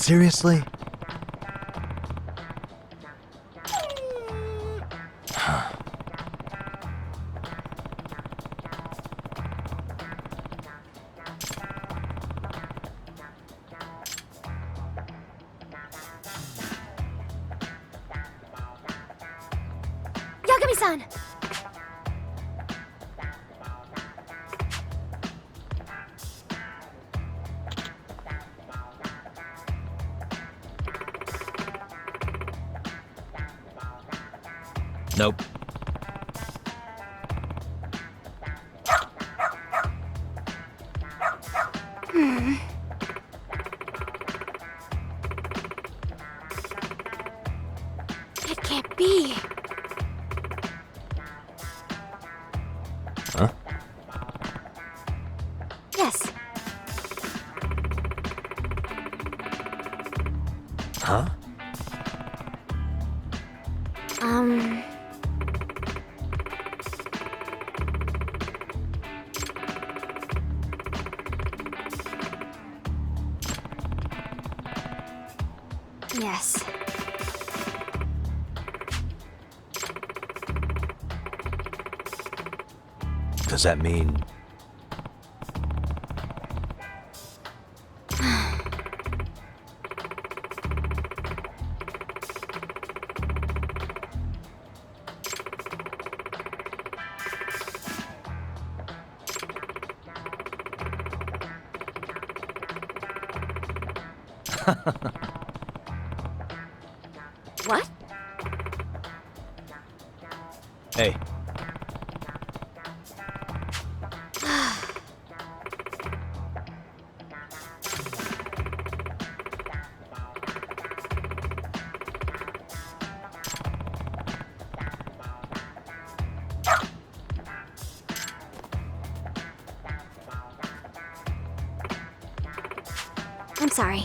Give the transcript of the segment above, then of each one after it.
Seriously? Yagami-san! Nope. It can't be. Huh? Yes. Huh? Yes. Does that mean... What? Hey. I'm sorry.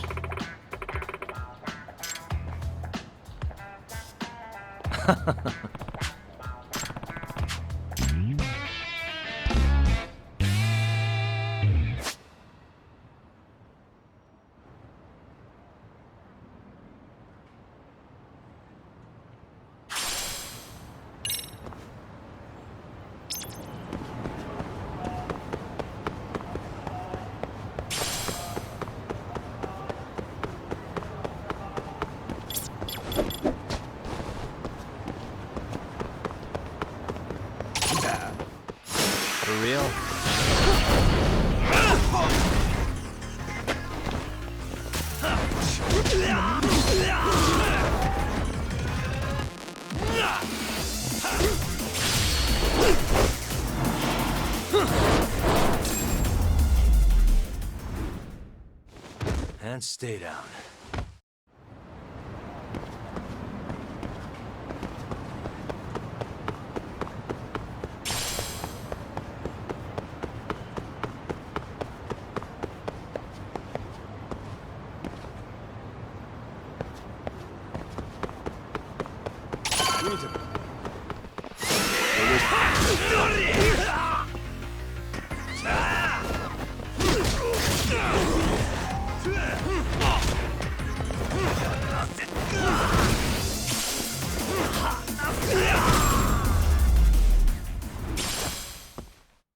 For real? And stay down.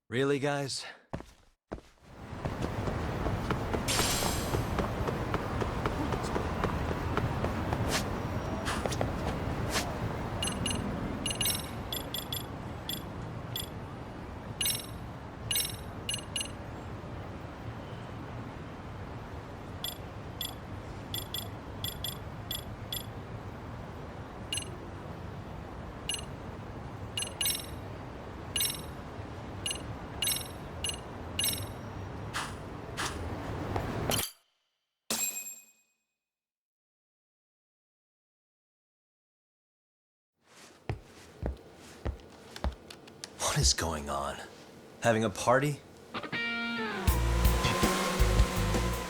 Really, guys? What is going on? Having a party?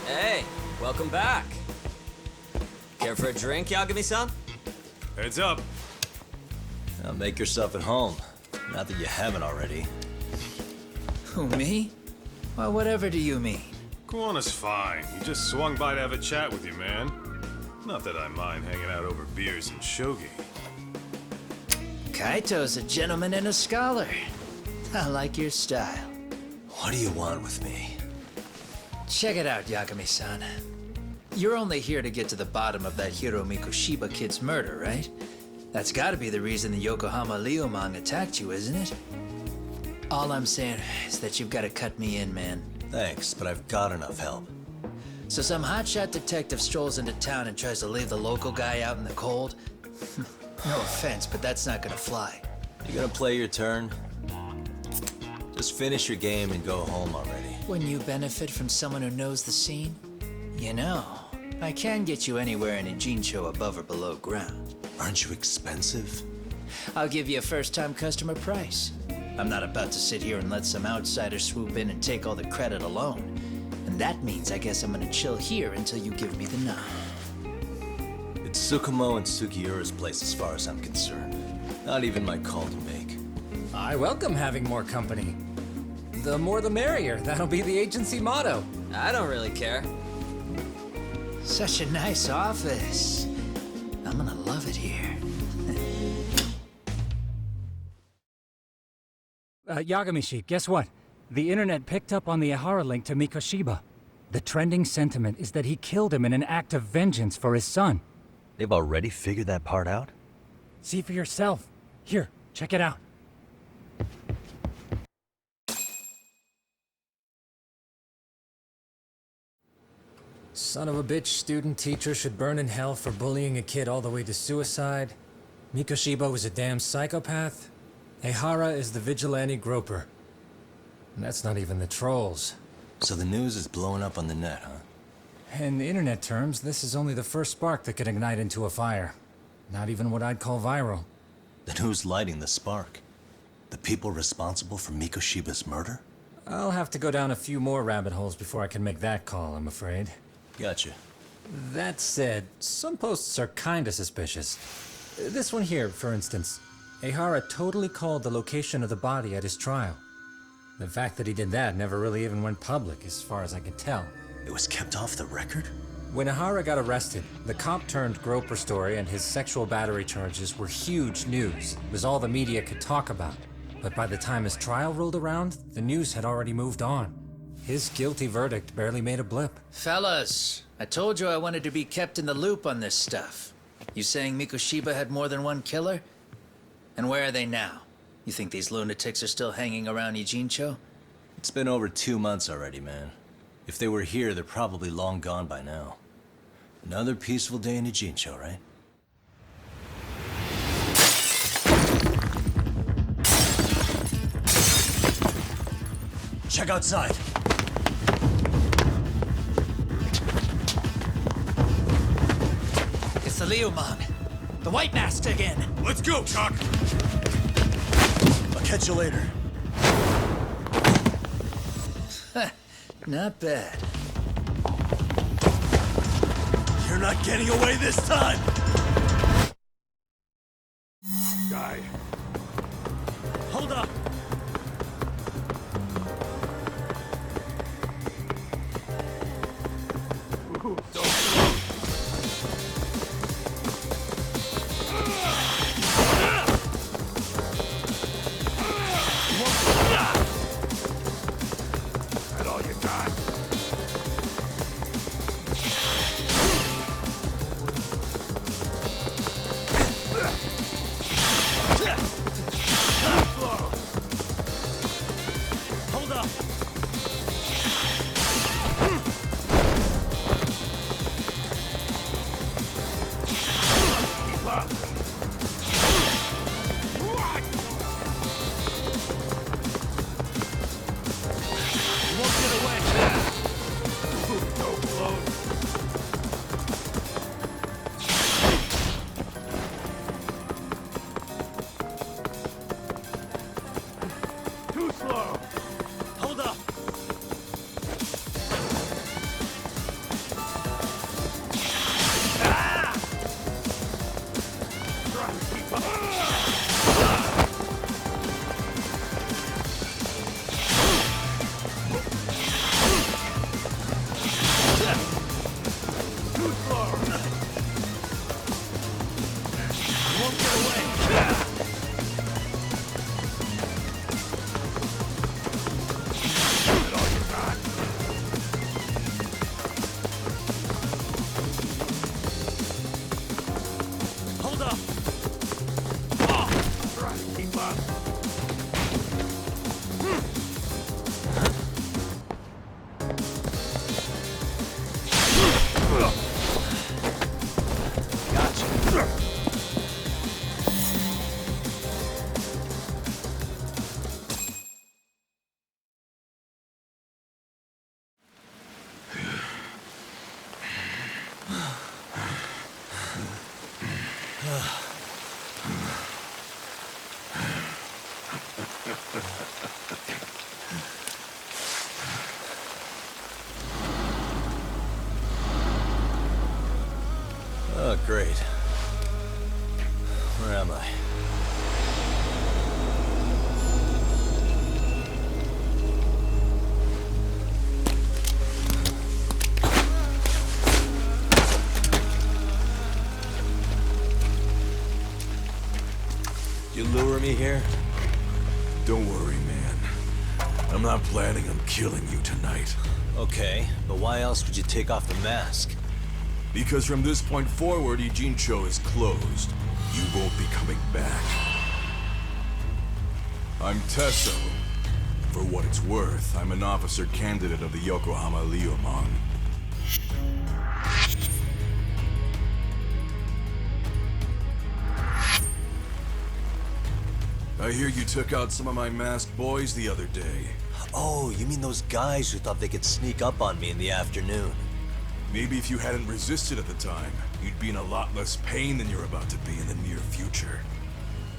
Hey, welcome back. Care for a drink, Yagami-san? Heads up. Now make yourself at home. Not that you haven't already. Who, me? Well, whatever do you mean? Go on is fine. He just swung by to have a chat with you, man. Not that I mind hanging out over beers and shogi. Kaito's a gentleman and a scholar. I like your style. What do you want with me? Check it out, Yagami-san. You're only here to get to the bottom of that Hiro Mikoshiba kid's murder, right? That's gotta be the reason the Yokohama Leomang attacked you, isn't it? All I'm saying is that you've gotta cut me in, man. Thanks, but I've got enough help. So some hotshot detective strolls into town and tries to leave the local guy out in the cold? No offense, but that's not gonna fly. You gonna play your turn? Just finish your game and go home already. When you benefit from someone who knows the scene? You know, I can get you anywhere in a Jincho above or below ground. Aren't you expensive? I'll give you a first-time customer price. I'm not about to sit here and let some outsider swoop in and take all the credit alone. And that means I guess I'm gonna chill here until you give me the nod. It's Tsukumo and Sugiura's place as far as I'm concerned. Not even my call to make. I welcome having more company. The more the merrier. That'll be the agency motto. I don't really care. Such a nice office. I'm gonna love it here. Yagamishi, guess what? The internet picked up on the Ihara link to Mikoshiba. The trending sentiment is that he killed him in an act of vengeance for his son. They've already figured that part out? See for yourself. Here, check it out. Son of a bitch student teacher should burn in hell for bullying a kid all the way to suicide. Mikoshiba was a damn psychopath. Ehara is the vigilante groper. And that's not even the trolls. So the news is blowing up on the net, huh? In internet terms, this is only the first spark that could ignite into a fire. Not even what I'd call viral. Then who's lighting the spark? The people responsible for Mikoshiba's murder? I'll have to go down a few more rabbit holes before I can make that call, I'm afraid. Gotcha. That said, some posts are kinda suspicious. This one here, for instance. Ehara totally called the location of the body at his trial. The fact that he did that never really even went public, as far as I can tell. It was kept off the record? When Ehara got arrested, the cop-turned-groper story and his sexual battery charges were huge news. It was all the media could talk about. But by the time his trial rolled around, the news had already moved on. His guilty verdict barely made a blip. Fellas, I told you I wanted to be kept in the loop on this stuff. You saying Mikoshiba had more than one killer? And where are they now? You think these lunatics are still hanging around Ijincho? It's been over 2 months already, man. If they were here, they're probably long gone by now. Another peaceful day in Ijincho, right? Check outside. It's the Leomang. The White Mask again. Let's go, Cock! I'll catch you later. Not bad. You're not getting away this time! Guy. Hold up! That all you got? Hold up! Keep up! You won't get away! So close! Too slow! Hold up! Great. Where am I? You lure me here? Don't worry, man. I'm not planning on killing you tonight. Okay, but why else would you take off the mask? Because from this point forward, Ijincho is closed. You won't be coming back. I'm Tesso. For what it's worth, I'm an officer candidate of the Yokohama Leomon. I hear you took out some of my masked boys the other day. Oh, you mean those guys who thought they could sneak up on me in the afternoon? Maybe if you hadn't resisted at the time, you'd be in a lot less pain than you're about to be in the near future.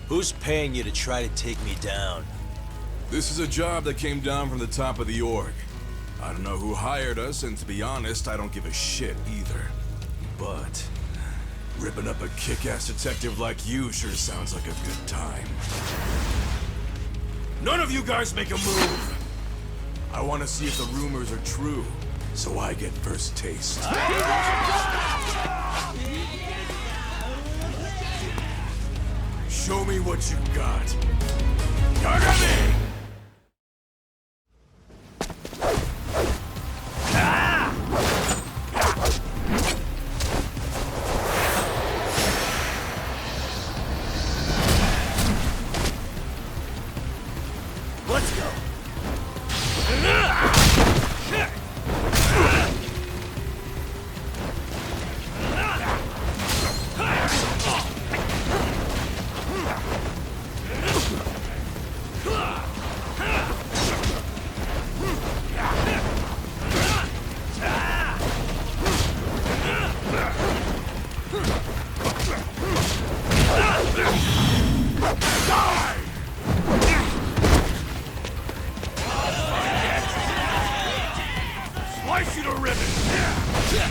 Who's paying you to try to take me down? This is a job that came down from the top of the org. I don't know who hired us, and to be honest, I don't give a shit either. But ripping up a kick-ass detective like you sure sounds like a good time. None of you guys make a move! I want to see if the rumors are true, so I get first taste. Show me what you got. Yagami! Let's go! Slice you to ribbons! Shit!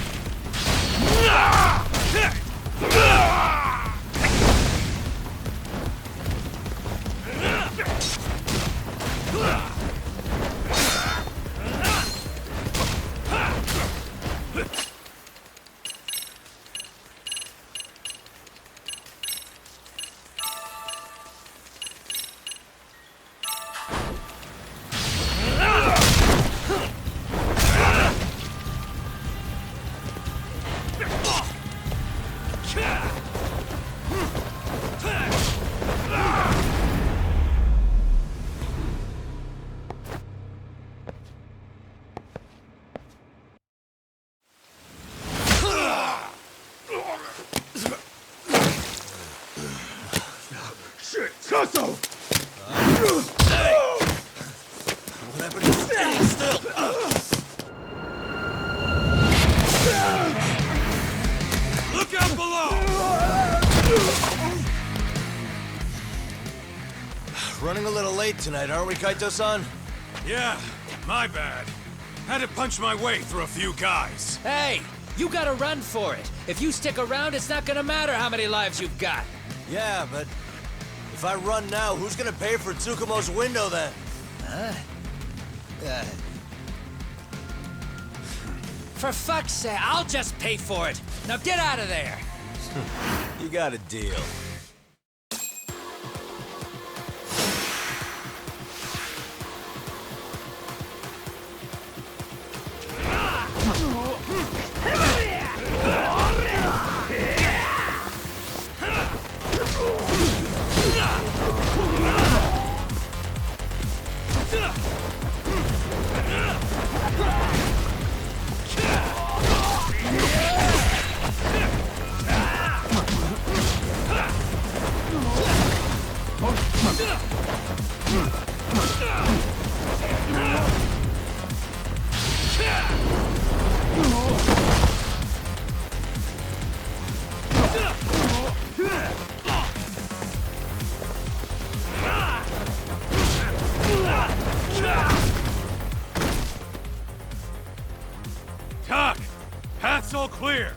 Tasso! What happened to standing still? Look out below! Running a little late tonight, aren't we, Kaito-san? Yeah, my bad. Had to punch my way through a few guys. Hey, you gotta run for it. If you stick around, it's not gonna matter how many lives you've got. Yeah, but if I run now, who's gonna pay for Tsukumo's window then? For fuck's sake, I'll just pay for it. Now get out of there. You got a deal. Talk! Path's all clear.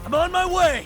I'm on my way!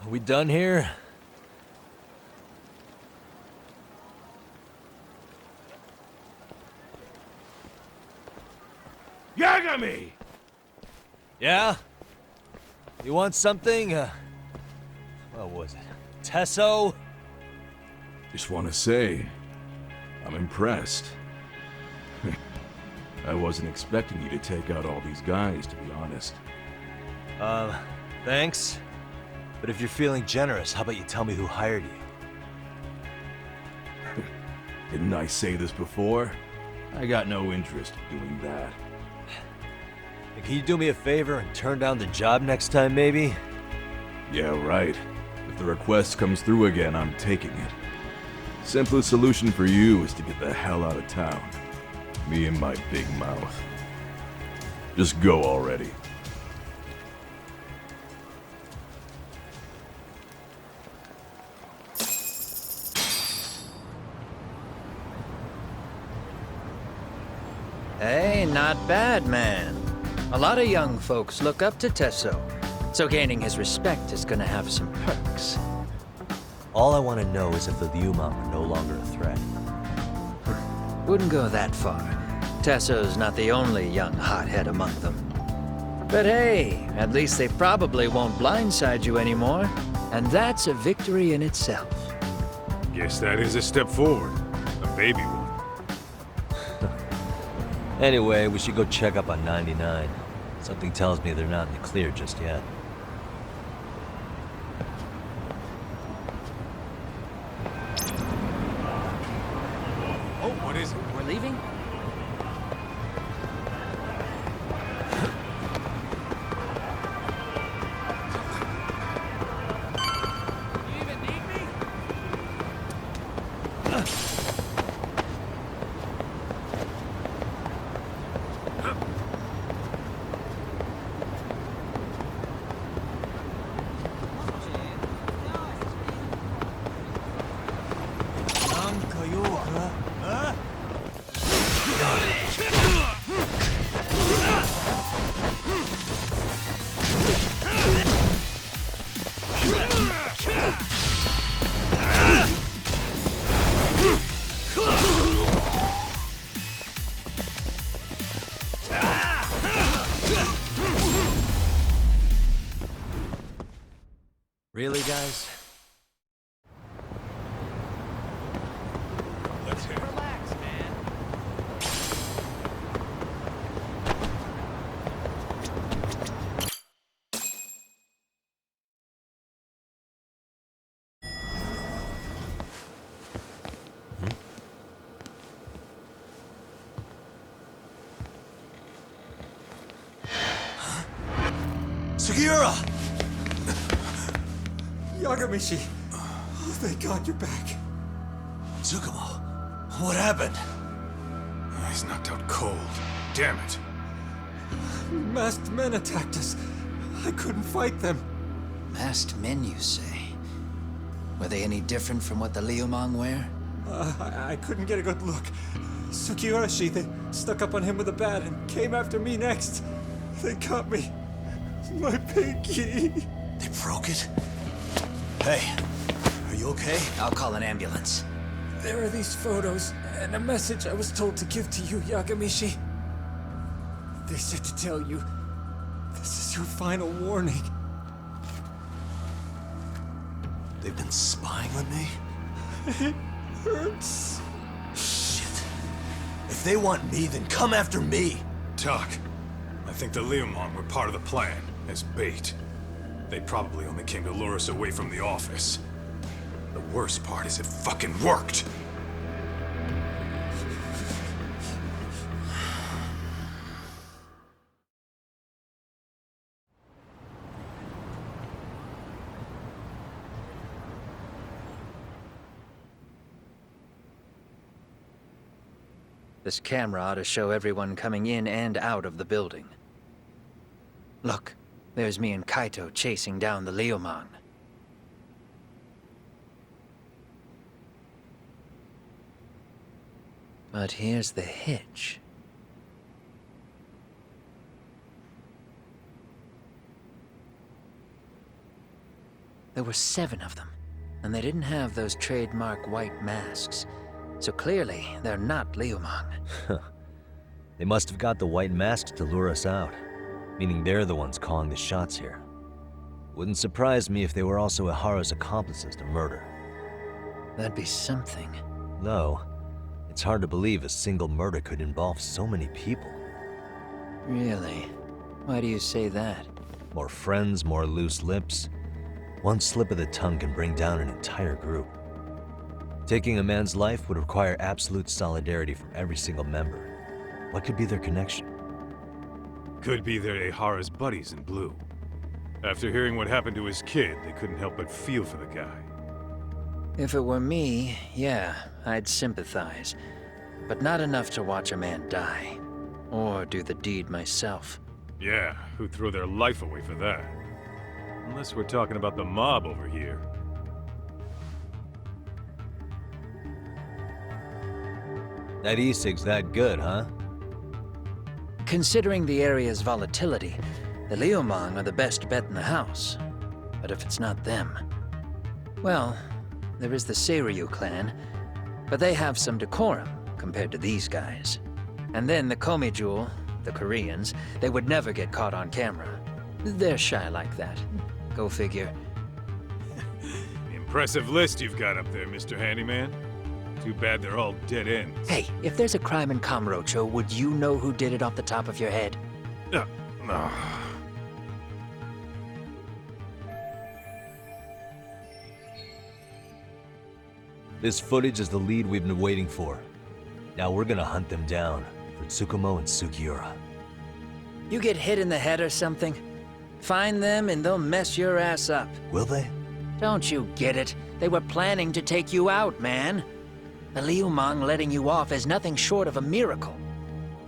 Are we done here? Yagami! Yeah? You want something? What was it? Tesso? Just want to say, I'm impressed. I wasn't expecting you to take out all these guys, to be honest. Thanks. But if you're feeling generous, how about you tell me who hired you? Didn't I say this before? I got no interest in doing that. Can you do me a favor and turn down the job next time, maybe? Yeah, right. If the request comes through again, I'm taking it. Simplest solution for you is to get the hell out of town. Me and my big mouth. Just go already. Hey, not bad, man. A lot of young folks look up to Tesso, so gaining his respect is gonna have some perks. All I want to know is if the Lyumang are no longer a threat. Wouldn't go that far. Tesso's not the only young hothead among them. But hey, at least they probably won't blindside you anymore, and that's a victory in itself. Guess that is a step forward. A baby one. Anyway, we should go check up on 99. Something tells me they're not in the clear just yet. Oh, what is it? We're leaving? Really, guys? Let's hear it. Sugiura! Yagamishi! Oh, thank God you're back. Tsukumo, what happened? He's knocked out cold. Damn it. Masked men attacked us. I couldn't fight them. Masked men, you say? Were they any different from what the Liumang wear? I couldn't get a good look. Sugiurashi, they stuck up on him with a bat and came after me next. They cut me. My pinky. They broke it? Hey, are you okay? I'll call an ambulance. There are these photos and a message I was told to give to you, Yagamishi. They said to tell you, this is your final warning. They've been spying on me? It hurts. Shit. If they want me, then come after me! Doc, I think the Liumang were part of the plan, as bait. They probably only came to lure us away from the office. The worst part is it fucking worked! This camera ought to show everyone coming in and out of the building. Look, there's me and Kaito chasing down the Liumang. But here's the hitch. There were 7 of them, and they didn't have those trademark white masks. So clearly, they're not Liumang. They must have got the white masks to lure us out, meaning they're the ones calling the shots here. Wouldn't surprise me if they were also Ihara's accomplices to murder. That'd be something. Though, it's hard to believe a single murder could involve so many people. Really? Why do you say that? More friends, more loose lips. One slip of the tongue can bring down an entire group. Taking a man's life would require absolute solidarity from every single member. What could be their connection? Could be they're Ihara's buddies in blue. After hearing what happened to his kid, they couldn't help but feel for the guy. If it were me, yeah, I'd sympathize. But not enough to watch a man die. Or do the deed myself. Yeah, who'd throw their life away for that? Unless we're talking about the mob over here. That e-cig's that good, huh? Considering the area's volatility, the Liumang are the best bet in the house. But if it's not them... Well, there is the Seiryu clan, but they have some decorum, compared to these guys. And then the Komijul, the Koreans, they would never get caught on camera. They're shy like that. Go figure. Impressive list you've got up there, Mr. Handyman. Too bad they're all dead ends. Hey, if there's a crime in Kamurocho, would you know who did it off the top of your head? No. This footage is the lead we've been waiting for. Now we're gonna hunt them down for Tsukumo and Sugiura. You get hit in the head or something? Find them and they'll mess your ass up. Will they? Don't you get it? They were planning to take you out, man. The Liumang letting you off is nothing short of a miracle.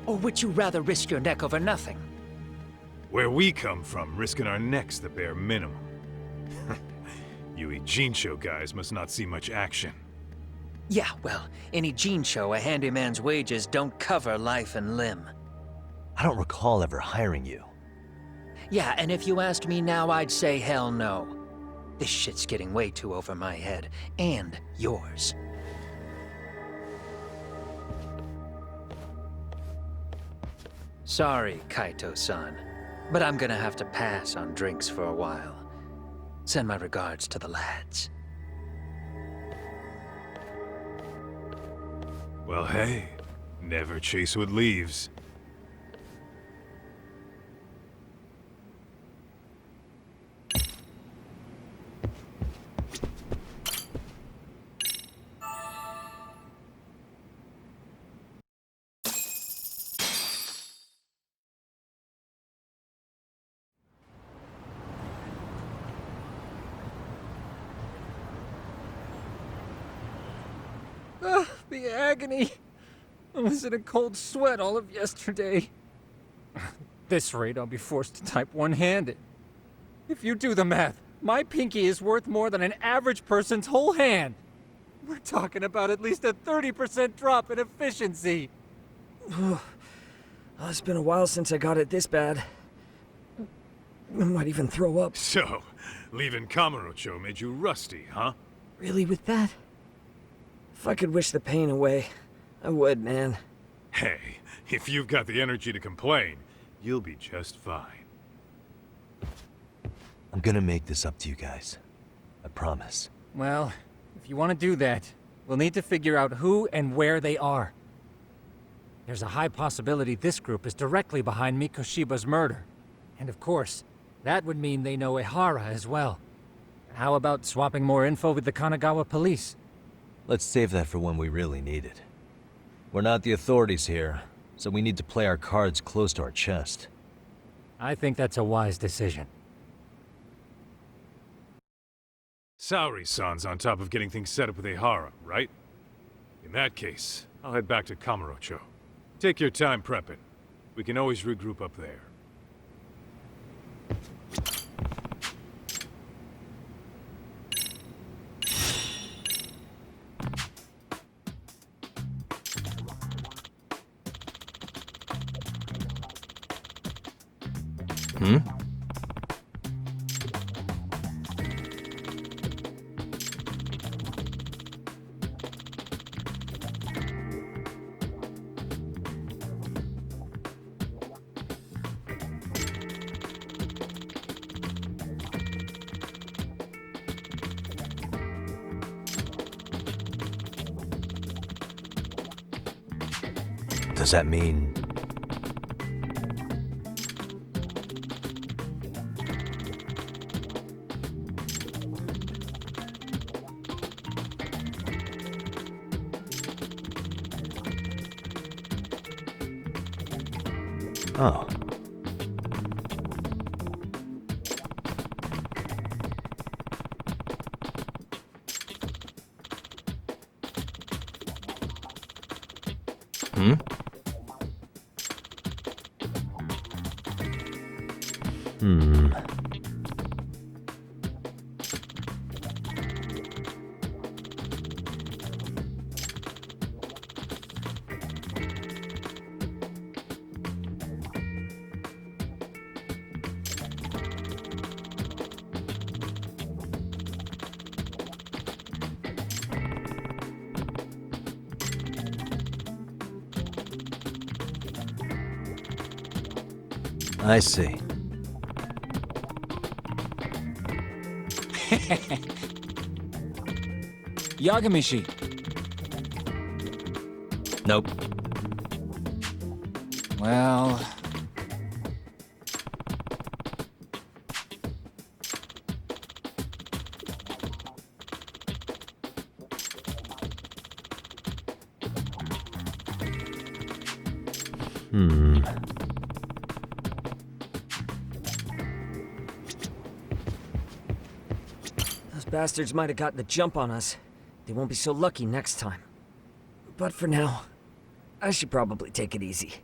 Or would you rather risk your neck over nothing? Where we come from, risking our necks the bare minimum. You Jinsho guys must not see much action. Yeah, well, in Jinsho, a handyman's wages don't cover life and limb. I don't recall ever hiring you. Yeah, and if you asked me now, I'd say hell no. This shit's getting way too over my head. And yours. Sorry, Kaito-san, but I'm gonna have to pass on drinks for a while. Send my regards to the lads. Well, hey, never chase what leaves. The agony. I was in a cold sweat all of yesterday. At this rate, I'll be forced to type one-handed. If you do the math, my pinky is worth more than an average person's whole hand. We're talking about at least a 30% drop in efficiency. It's been a while since I got it this bad. I might even throw up. So, leaving Kamurocho made you rusty, huh? Really, with that? If I could wish the pain away, I would, man. Hey, if you've got the energy to complain, you'll be just fine. I'm gonna make this up to you guys. I promise. Well, if you want to do that, we'll need to figure out who and where they are. There's a high possibility this group is directly behind Mikoshiba's murder. And of course, that would mean they know Ehara as well. How about swapping more info with the Kanagawa police? Let's save that for when we really need it. We're not the authorities here, so we need to play our cards close to our chest. I think that's a wise decision. Saori-san's on top of getting things set up with Ehara, right? In that case, I'll head back to Kamurocho. Take your time prepping. We can always regroup up there. Does that mean... Oh. I see. Yagamishi. Nope. Well... Those bastards might have gotten the jump on us. They won't be so lucky next time. But for now, I should probably take it easy.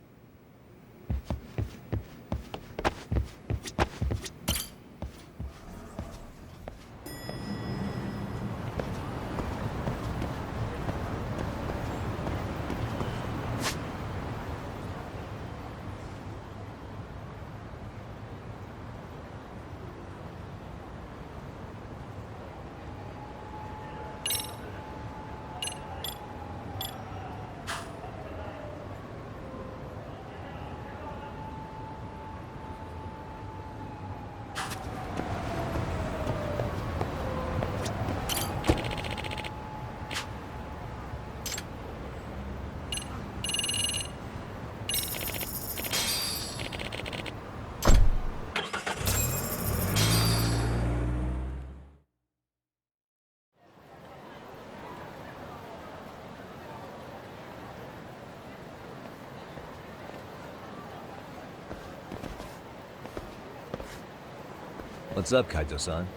What's up, Kaito-san?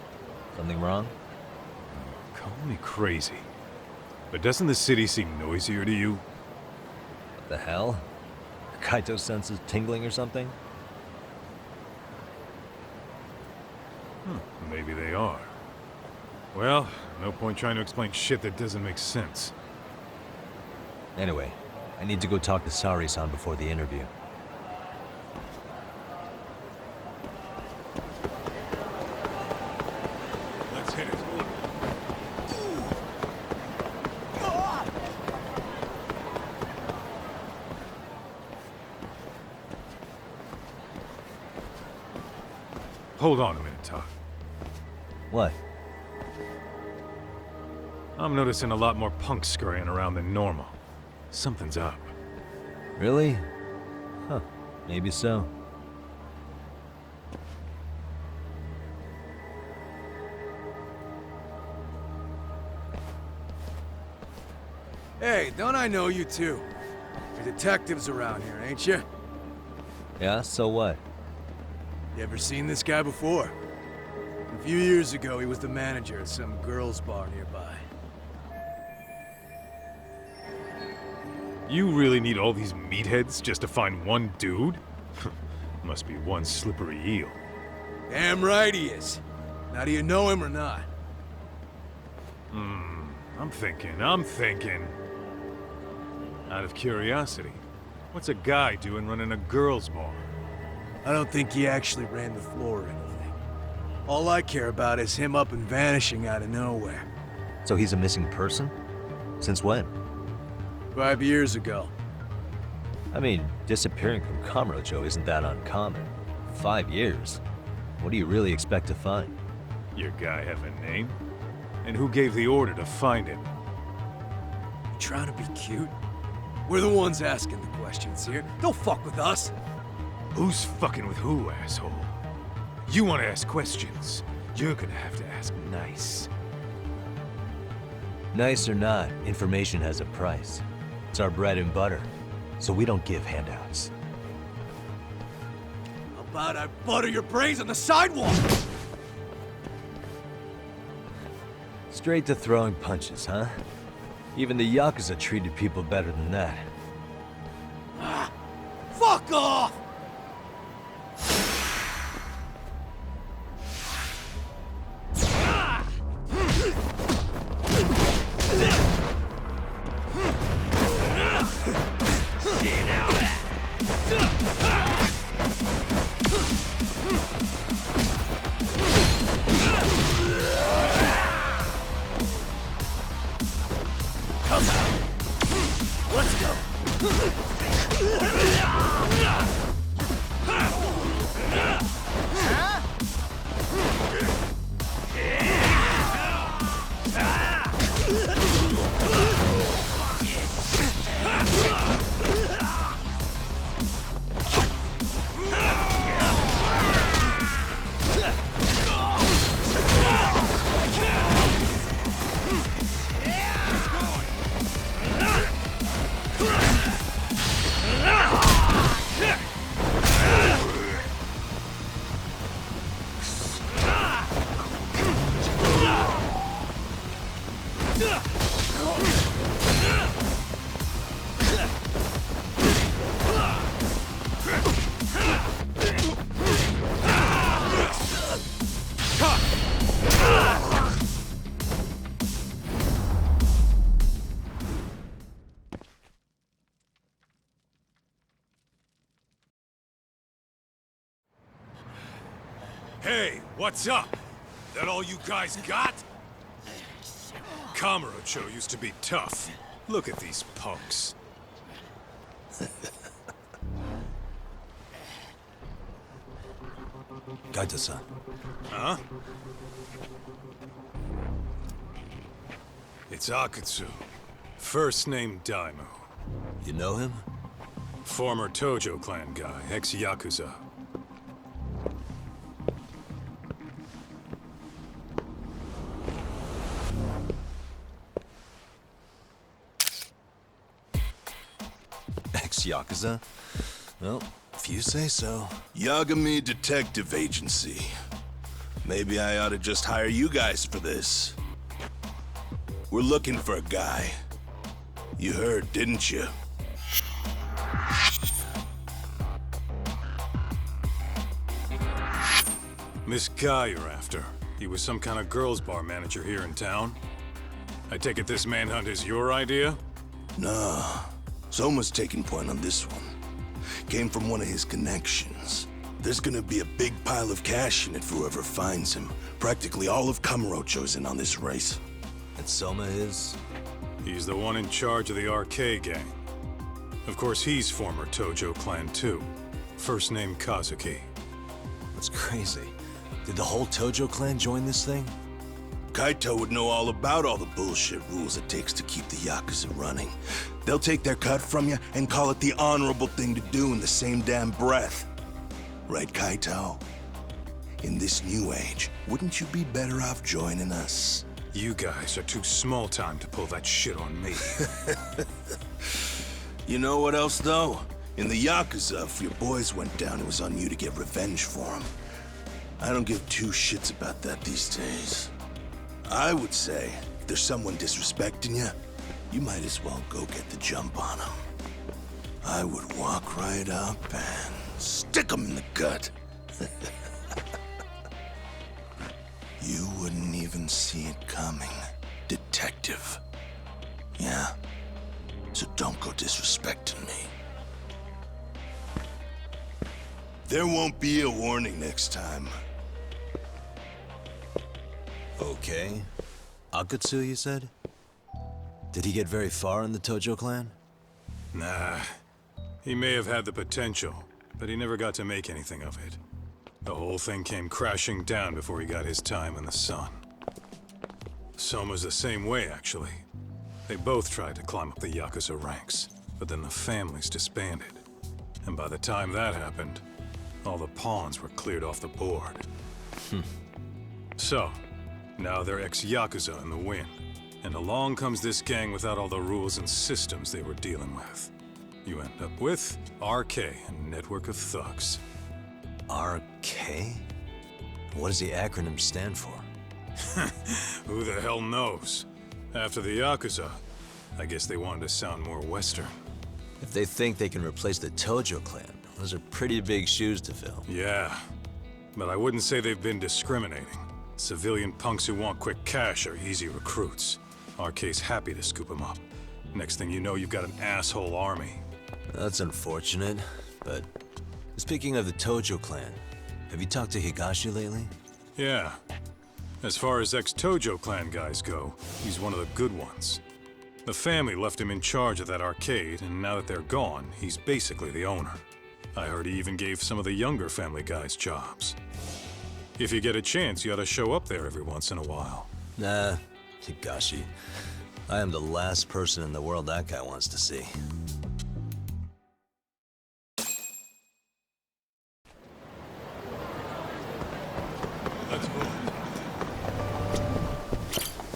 Something wrong? Call me crazy, but doesn't the city seem noisier to you? What the hell? Kaito senses tingling or something? Maybe they are. Well, no point trying to explain shit that doesn't make sense. Anyway, I need to go talk to Sari-san before the interview. Let's hit it. Hold on a minute, Todd. What? I'm noticing a lot more punks scurrying around than normal. Something's up. Really? Huh. Maybe so. Hey, don't I know you two? You're detectives around here, ain't you? Yeah, so what? You ever seen this guy before? A few years ago, he was the manager at some girls' bar nearby. You really need all these meatheads just to find one dude? Must be one slippery eel. Damn right he is. Now, do you know him or not? I'm thinking. Out of curiosity, what's a guy doing running a girls' bar? I don't think he actually ran the floor or anything. All I care about is him up and vanishing out of nowhere. So he's a missing person? Since when? 5 years ago. I mean, disappearing from Kamurocho isn't that uncommon. 5 years? What do you really expect to find? Your guy have a name? And who gave the order to find him? You trying to be cute? We're the ones asking the questions here. Don't fuck with us. Who's fucking with who, asshole? You want to ask questions? You're gonna have to ask nice. Nice or not, information has a price. It's our bread and butter, so we don't give handouts. How about I butter your brains on the sidewalk? Straight to throwing punches, huh? Even the Yakuza treated people better than that. Fuck off! Let's go. Hey, what's up? That all you guys got? Kamurocho used to be tough. Look at these punks. Kaito-san. Huh? It's Akutsu. First name Daimyo. You know him? Former Tojo clan guy, ex-Yakuza. Ex-Yakuza? Well, if you say so. Yagami Detective Agency. Maybe I ought to just hire you guys for this. We're looking for a guy. You heard, didn't you? This guy you're after, he was some kind of girls' bar manager here in town? I take it this manhunt is your idea? Nah. Soma's taking point on this one. Came from one of his connections. There's gonna be a big pile of cash in it for whoever finds him. Practically all of Kamurocho's in on this race. And Soma is? He's the one in charge of the RK gang. Of course, he's former Tojo clan too. First name Kazuki. That's crazy. Did the whole Tojo clan join this thing? Kaito would know all about all the bullshit rules it takes to keep the Yakuza running. They'll take their cut from you and call it the honorable thing to do in the same damn breath. Right, Kaito? In this new age, wouldn't you be better off joining us? You guys are too small time to pull that shit on me. You know what else, though? In the Yakuza, if your boys went down, it was on you to get revenge for them. I don't give two shits about that these days. I would say, if there's someone disrespecting you, you might as well go get the jump on them. I would walk right up and stick them in the gut. You wouldn't even see it coming, detective. Yeah? So don't go disrespecting me. There won't be a warning next time. Okay. Akutsu, you said? Did he get very far in the Tojo clan? Nah. He may have had the potential, but he never got to make anything of it. The whole thing came crashing down before he got his time in the sun. Soma's the same way, actually. They both tried to climb up the Yakuza ranks, but then the families disbanded. And by the time that happened, all the pawns were cleared off the board. So, now they're ex-Yakuza in the wind. And along comes this gang without all the rules and systems they were dealing with. You end up with RK, a network of thugs. RK? What does the acronym stand for? Who the hell knows? After the Yakuza, I guess they wanted to sound more Western. If they think they can replace the Tojo clan, those are pretty big shoes to fill. Yeah, but I wouldn't say they've been discriminating. Civilian punks who want quick cash are easy recruits. RK's happy to scoop them up. Next thing you know, you've got an asshole army. That's unfortunate, but speaking of the Tojo clan, have you talked to Higashi lately? Yeah. As far as ex-Tojo clan guys go, he's one of the good ones. The family left him in charge of that arcade, and now that they're gone, he's basically the owner. I heard he even gave some of the younger family guys jobs. If you get a chance, you ought to show up there every once in a while. Nah, Higashi. I am the last person in the world that guy wants to see.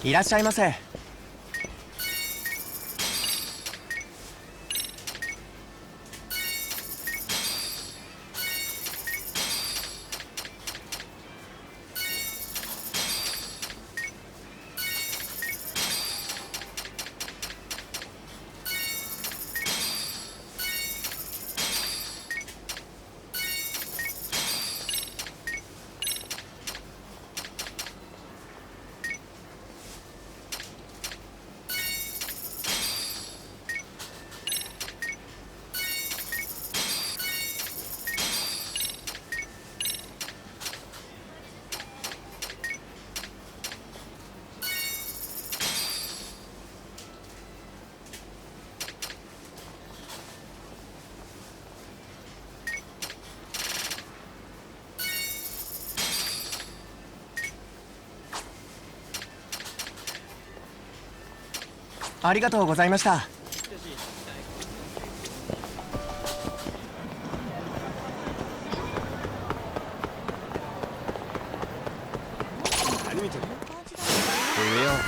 いらっしゃいませ。ありがとうございました。For real?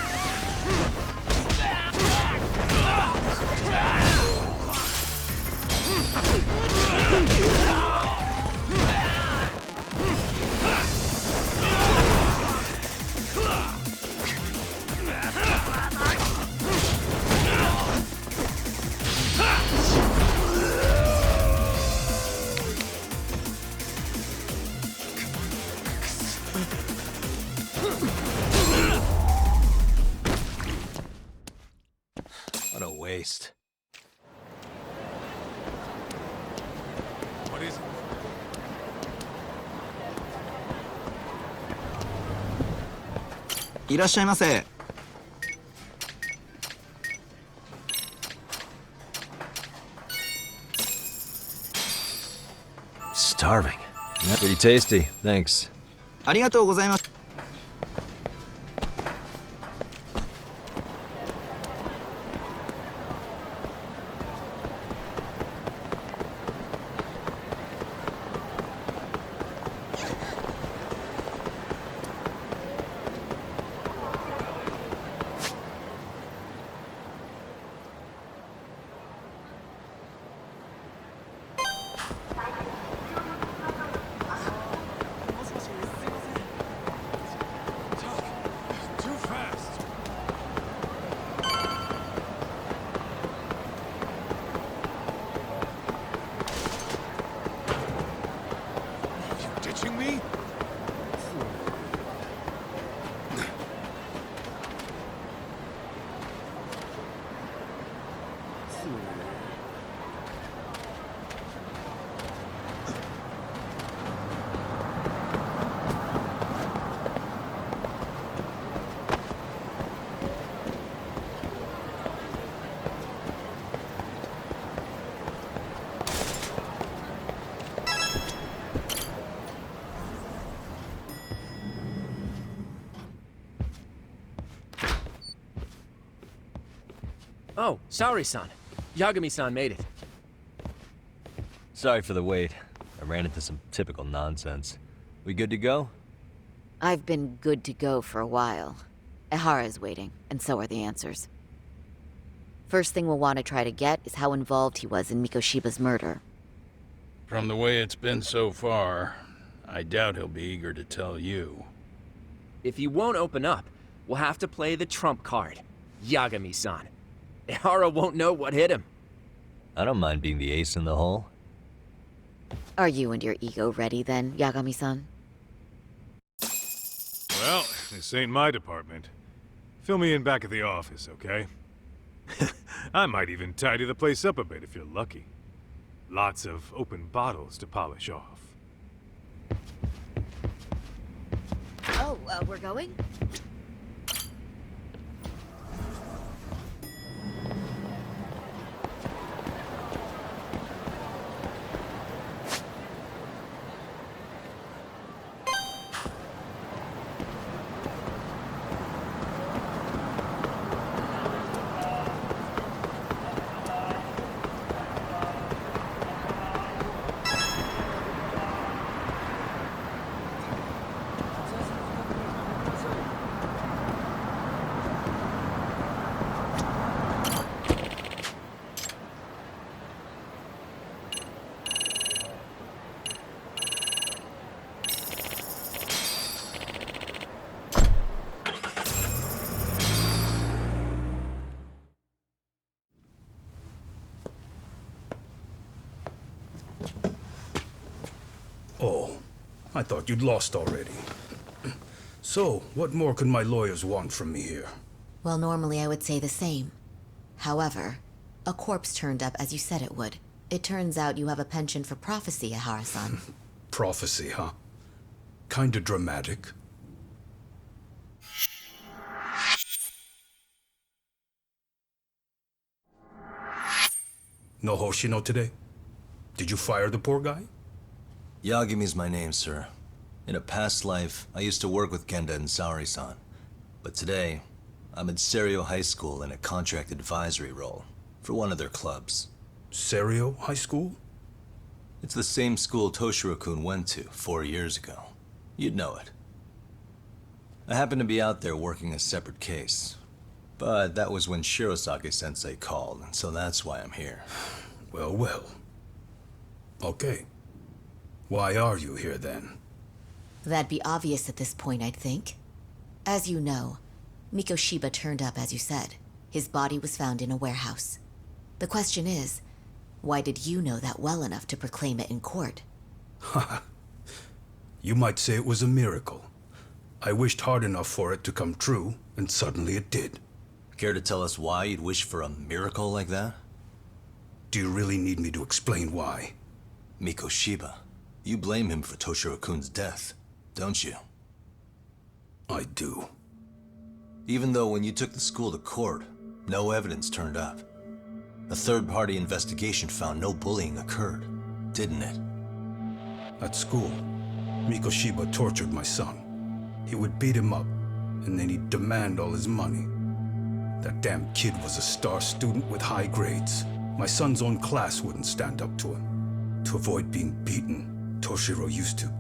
What a waste. What is it? Starving. Pretty tasty, thanks. ありがとうございます。Too fast. You ditching me? Oh, sorry-san. Yagami-san made it. Sorry for the wait. I ran into some typical nonsense. We good to go? I've been good to go for a while. Ehara's waiting, and so are the answers. First thing we'll want to try to get is how involved he was in Mikoshiba's murder. From the way it's been so far, I doubt he'll be eager to tell you. If he won't open up, we'll have to play the trump card. Yagami-san. Ehara won't know what hit him. I don't mind being the ace in the hole. Are you and your ego ready then, Yagami-san? Well, this ain't my department. Fill me in back at the office, okay? I might even tidy the place up a bit if you're lucky. Lots of open bottles to polish off. Oh, we're going? Oh, I thought you'd lost already. So, what more could my lawyers want from me here? Well, normally I would say the same. However, a corpse turned up as you said it would. It turns out you have a penchant for prophecy, Ehara-san. Prophecy, huh? Kinda dramatic. No Hoshino today? Did you fire the poor guy? Yagami's my name, sir. In a past life, I used to work with Kenda and Saori-san. But today, I'm at Serio High School in a contract advisory role for one of their clubs. Serio High School? It's the same school Toshiro-kun went to 4 years ago. You'd know it. I happened to be out there working a separate case. But that was when Shirosake-sensei called, and so that's why I'm here. Well, well. Okay. Why are you here then? That'd be obvious at this point, I'd think. As you know, Mikoshiba turned up as you said. His body was found in a warehouse. The question is, why did you know that well enough to proclaim it in court? Haha. You might say it was a miracle. I wished hard enough for it to come true, and suddenly it did. Care to tell us why you'd wish for a miracle like that? Do you really need me to explain why? Mikoshiba. You blame him for Toshiro-kun's death, don't you? I do. Even though when you took the school to court, no evidence turned up. A third-party investigation found no bullying occurred, didn't it? At school, Mikoshiba tortured my son. He would beat him up, and then he'd demand all his money. That damn kid was a star student with high grades. My son's own class wouldn't stand up to him. To avoid being beaten, Toshiro used to.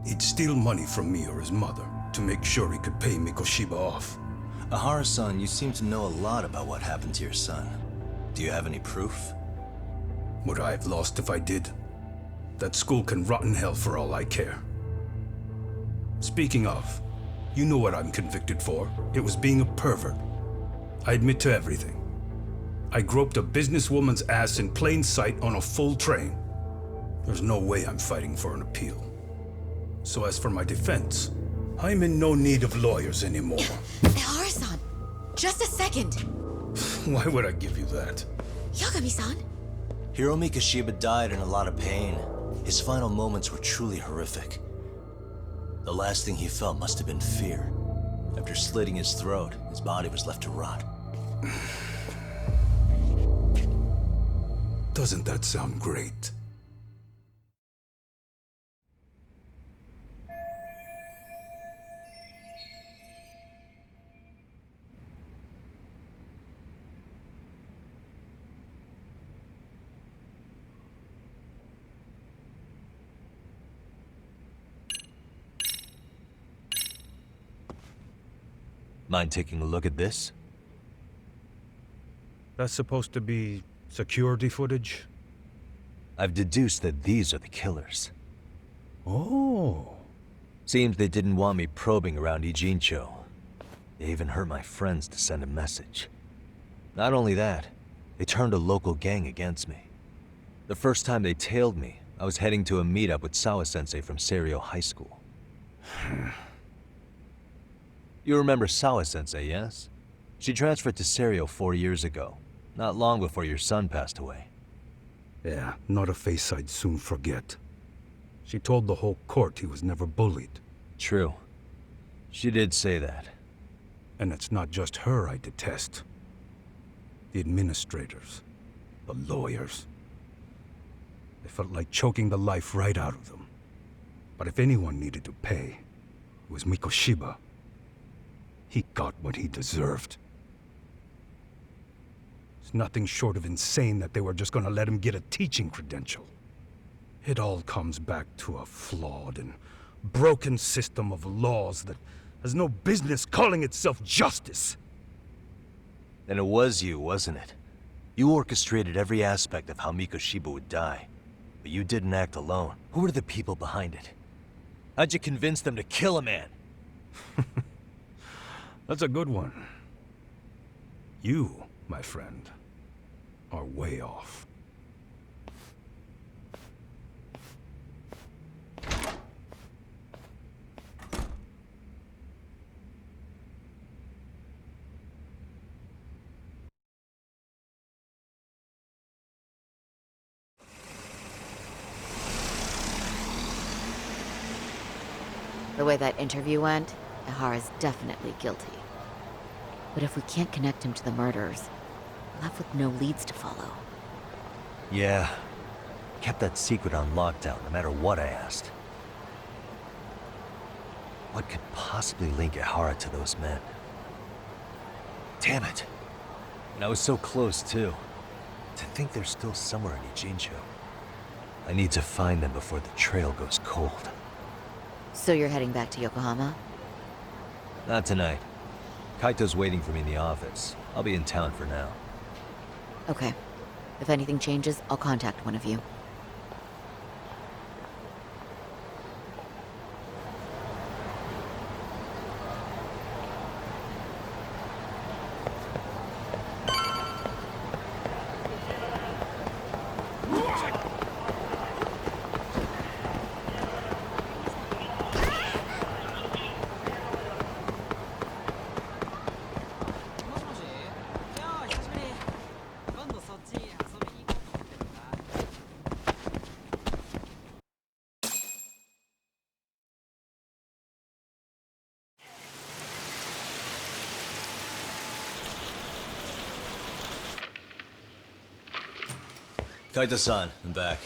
He'd steal money from me or his mother to make sure he could pay Mikoshiba off. Ahara-san, you seem to know a lot about what happened to your son. Do you have any proof? Would I have lost if I did? That school can rot in hell for all I care. Speaking of, you know what I'm convicted for. It was being a pervert. I admit to everything. I groped a businesswoman's ass in plain sight on a full train. There's no way I'm fighting for an appeal. So as for my defense, I'm in no need of lawyers anymore. Ehara-san, just a second. Why would I give you that? Yagami-san? Hiro Mikoshiba died in a lot of pain. His final moments were truly horrific. The last thing he felt must have been fear. After slitting his throat, his body was left to rot. Doesn't that sound great? Mind taking a look at this? That's supposed to be security footage? I've deduced that these are the killers. Oh. Seems they didn't want me probing around Ijincho. They even hurt my friends to send a message. Not only that, they turned a local gang against me. The first time they tailed me, I was heading to a meetup with Sawa-sensei from Serio High School. You remember Sawa-sensei, yes? She transferred to Serio 4 years ago, not long before your son passed away. Yeah, not a face I'd soon forget. She told the whole court he was never bullied. True. She did say that. And it's not just her I detest. The administrators, the lawyers. It felt like choking the life right out of them. But if anyone needed to pay, it was Mikoshiba. He got what he deserved. It's nothing short of insane that they were just gonna let him get a teaching credential. It all comes back to a flawed and broken system of laws that has no business calling itself justice. Then it was you, wasn't it? You orchestrated every aspect of how Mikoshiba would die. But you didn't act alone. Who were the people behind it? How'd you convince them to kill a man? That's a good one. You, my friend, are way off. The way that interview went, Ihara's definitely guilty. But if we can't connect him to the murderers, we're left with no leads to follow. Yeah. Kept that secret on lockdown, no matter what I asked. What could possibly link Ihara to those men? Damn it. And I was so close, too. To think they're still somewhere in Ijincho. I need to find them before the trail goes cold. So you're heading back to Yokohama? Not tonight. Kaito's waiting for me in the office. I'll be in town for now. Okay. If anything changes, I'll contact one of you. Kaito-san, I'm back.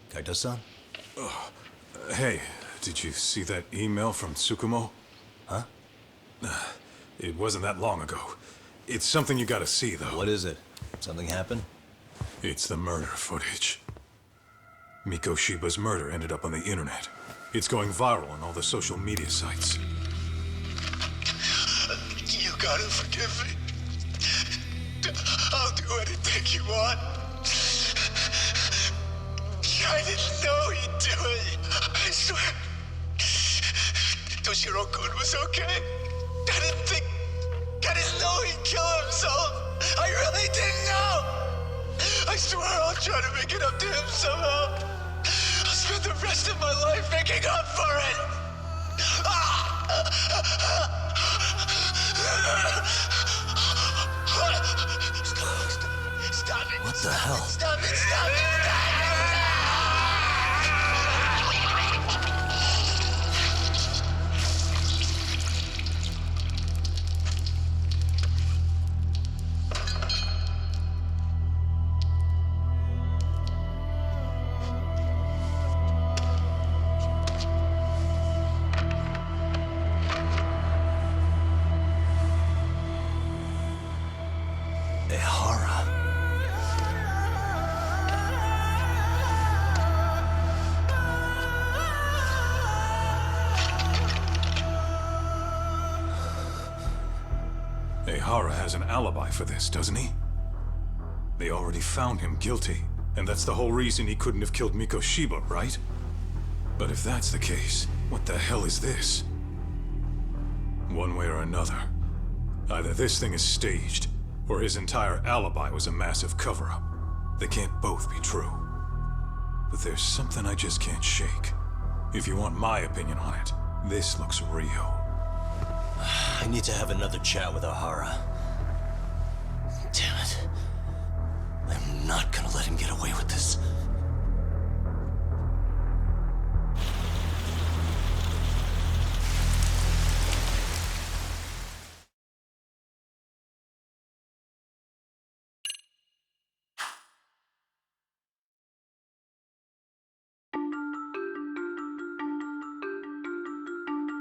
Kaito-san? Hey, did you see that email from Tsukumo? Huh? It wasn't that long ago. It's something you gotta see, though. What is it? Something happened? It's the murder footage. Mikoshiba's murder ended up on the internet. It's going viral on all the social media sites. You gotta forgive me. I'll do anything you want. I didn't know he'd do it. I swear. Toshiro-kun was okay. I didn't know he'd kill himself. I really didn't know. I swear I'll try to make it up to him somehow. I'll spend the rest of my life making up for it. Stop it. What the hell? Stop it, stop it, stop it! Ehara has an alibi for this, doesn't he? They already found him guilty, and that's the whole reason he couldn't have killed Mikoshiba, right? But if that's the case, what the hell is this? One way or another, either this thing is staged, or his entire alibi was a massive cover-up. They can't both be true. But there's something I just can't shake. If you want my opinion on it, this looks real. I need to have another chat with Ohara. Damn it.